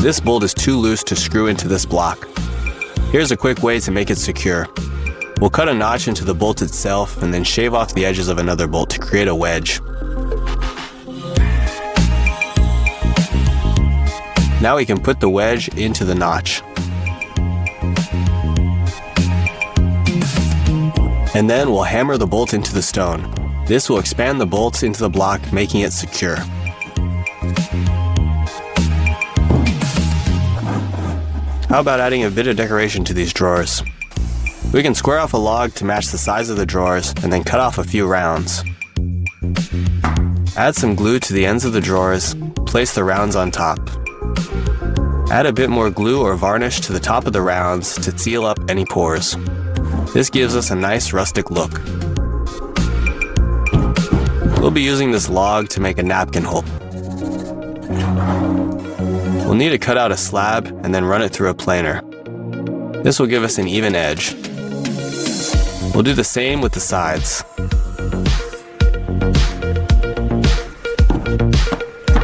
This bolt is too loose to screw into this block. Here's a quick way to make it secure. We'll cut a notch into the bolt itself and then shave off the edges of another bolt to create a wedge. Now we can put the wedge into the notch. And then we'll hammer the bolt into the stone. This will expand the bolts into the block, making it secure. How about adding a bit of decoration to these drawers? We can square off a log to match the size of the drawers and then cut off a few rounds. Add some glue to the ends of the drawers, place the rounds on top. Add a bit more glue or varnish to the top of the rounds to seal up any pores. This gives us a nice rustic look. We'll be using this log to make a napkin hole. We'll need to cut out a slab and then run it through a planer. This will give us an even edge. We'll do the same with the sides.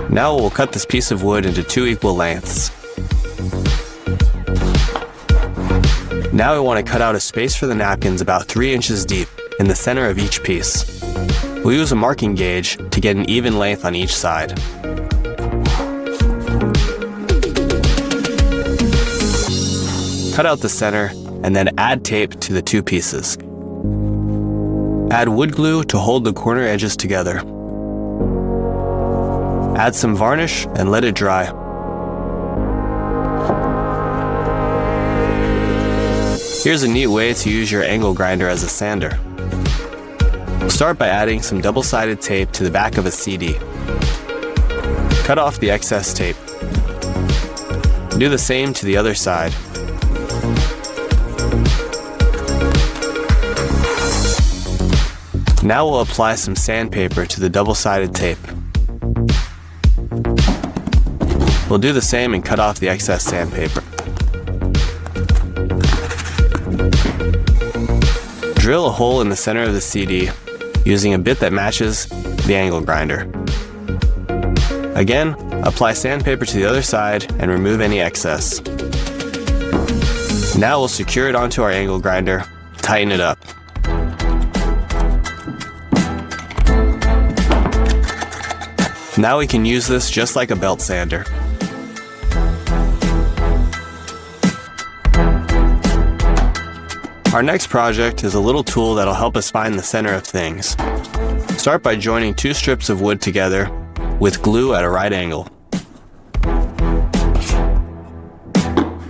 Now we'll cut this piece of wood into 2 equal lengths. Now we want to cut out a space for the napkins about 3 inches deep in the center of each piece. We'll use a marking gauge to get an even length on each side. Cut out the center and then add tape to the 2 pieces. Add wood glue to hold the corner edges together. Add some varnish and let it dry. Here's a neat way to use your angle grinder as a sander. Start by adding some double-sided tape to the back of a CD. Cut off the excess tape. Do the same to the other side. Now we'll apply some sandpaper to the double-sided tape. We'll do the same and cut off the excess sandpaper. Drill a hole in the center of the CD using a bit that matches the angle grinder. Again, apply sandpaper to the other side and remove any excess. Now we'll secure it onto our angle grinder, tighten it up. Now we can use this just like a belt sander. Our next project is a little tool that'll help us find the center of things. Start by joining 2 strips of wood together with glue at a right angle.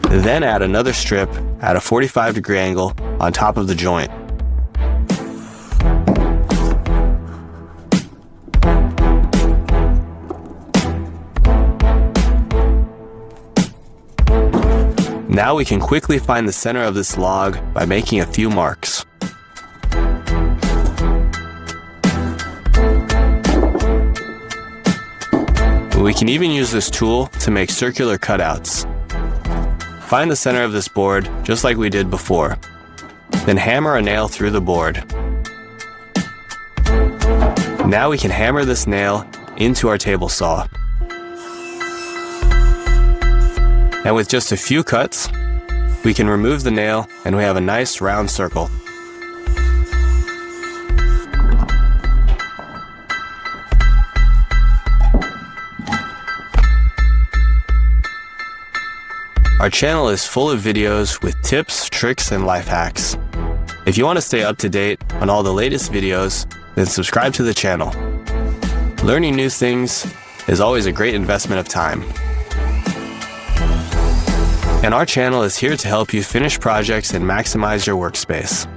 Then add another strip at a 45-degree angle on top of the joint. Now we can quickly find the center of this log by making a few marks. We can even use this tool to make circular cutouts. Find the center of this board just like we did before. Then hammer a nail through the board. Now we can hammer this nail into our table saw. And with just a few cuts, we can remove the nail and we have a nice round circle. Our channel is full of videos with tips, tricks, and life hacks. If you want to stay up to date on all the latest videos, then subscribe to the channel. Learning new things is always a great investment of time. And our channel is here to help you finish projects and maximize your workspace.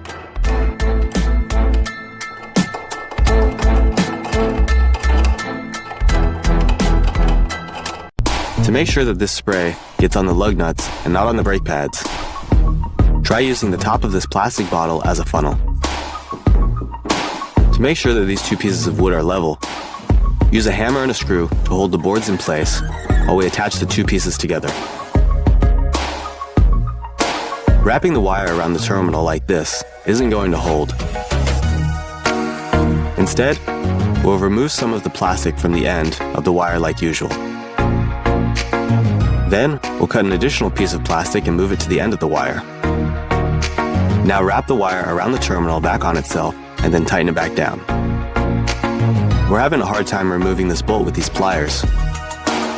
To make sure that this spray gets on the lug nuts and not on the brake pads, try using the top of this plastic bottle as a funnel. To make sure that these 2 pieces of wood are level, use a hammer and a screw to hold the boards in place while we attach the 2 pieces together. Wrapping the wire around the terminal like this isn't going to hold. Instead, we'll remove some of the plastic from the end of the wire like usual. Then, we'll cut an additional piece of plastic and move it to the end of the wire. Now wrap the wire around the terminal back on itself and then tighten it back down. We're having a hard time removing this bolt with these pliers.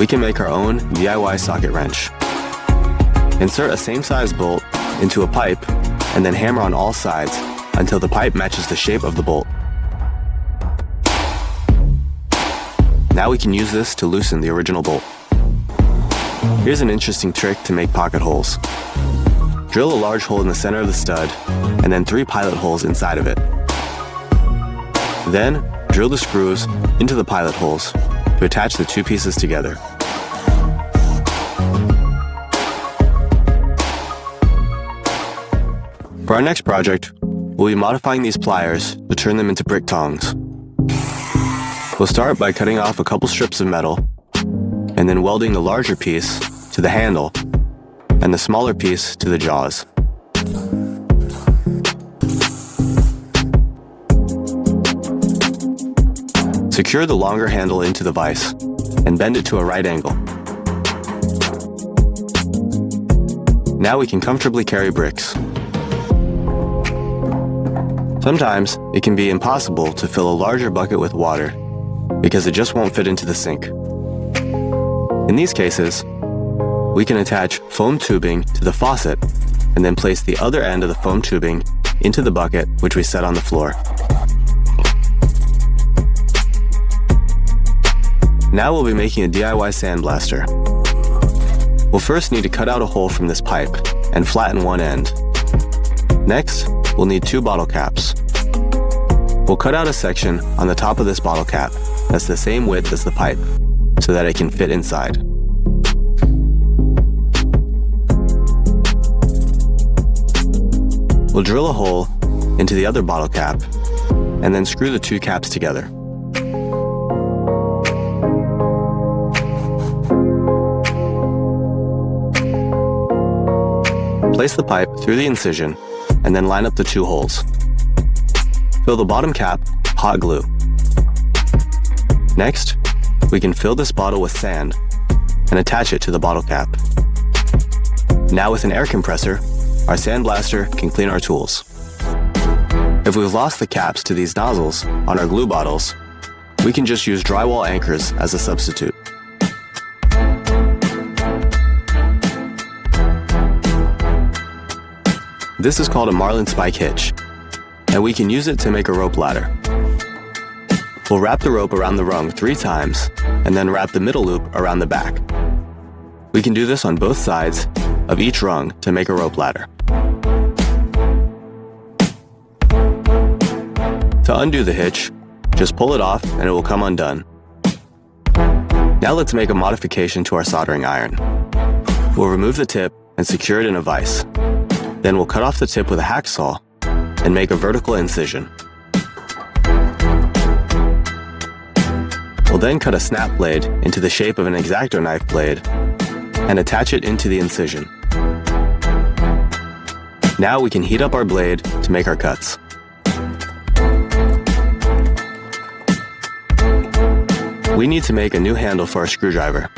We can make our own DIY socket wrench. Insert a same-size bolt into a pipe and then hammer on all sides until the pipe matches the shape of the bolt. Now we can use this to loosen the original bolt. Here's an interesting trick to make pocket holes. Drill a large hole in the center of the stud and then 3 pilot holes inside of it. Then, drill the screws into the pilot holes to attach the 2 pieces together. For our next project, we'll be modifying these pliers to turn them into brick tongs. We'll start by cutting off a couple strips of metal and then welding the larger piece to the handle and the smaller piece to the jaws. Secure the longer handle into the vise and bend it to a right angle. Now we can comfortably carry bricks. Sometimes it can be impossible to fill a larger bucket with water because it just won't fit into the sink. In these cases, we can attach foam tubing to the faucet and then place the other end of the foam tubing into the bucket which we set on the floor. Now we'll be making a DIY sandblaster. We'll first need to cut out a hole from this pipe and flatten one end. Next, we'll need 2 bottle caps. We'll cut out a section on the top of this bottle cap that's the same width as the pipe, so that it can fit inside. We'll drill a hole into the other bottle cap and then screw the 2 caps together. Place the pipe through the incision and then line up the 2 holes. Fill the bottom cap with hot glue. Next, we can fill this bottle with sand and attach it to the bottle cap. Now with an air compressor, our sandblaster can clean our tools. If we've lost the caps to these nozzles on our glue bottles, we can just use drywall anchors as a substitute. This is called a marlin spike hitch, and we can use it to make a rope ladder. We'll wrap the rope around the rung 3 times, and then wrap the middle loop around the back. We can do this on both sides of each rung to make a rope ladder. To undo the hitch, just pull it off and it will come undone. Now let's make a modification to our soldering iron. We'll remove the tip and secure it in a vise. Then we'll cut off the tip with a hacksaw and make a vertical incision. We'll then cut a snap blade into the shape of an X-Acto knife blade and attach it into the incision. Now we can heat up our blade to make our cuts. We need to make a new handle for our screwdriver.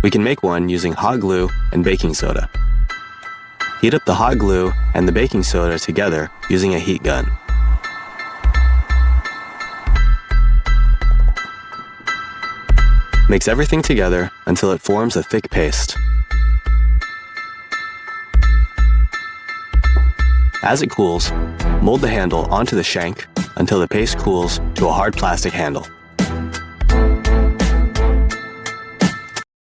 We can make one using hot glue and baking soda. Heat up the hot glue and the baking soda together using a heat gun. Mix everything together until it forms a thick paste. As it cools, mold the handle onto the shank until the paste cools to a hard plastic handle.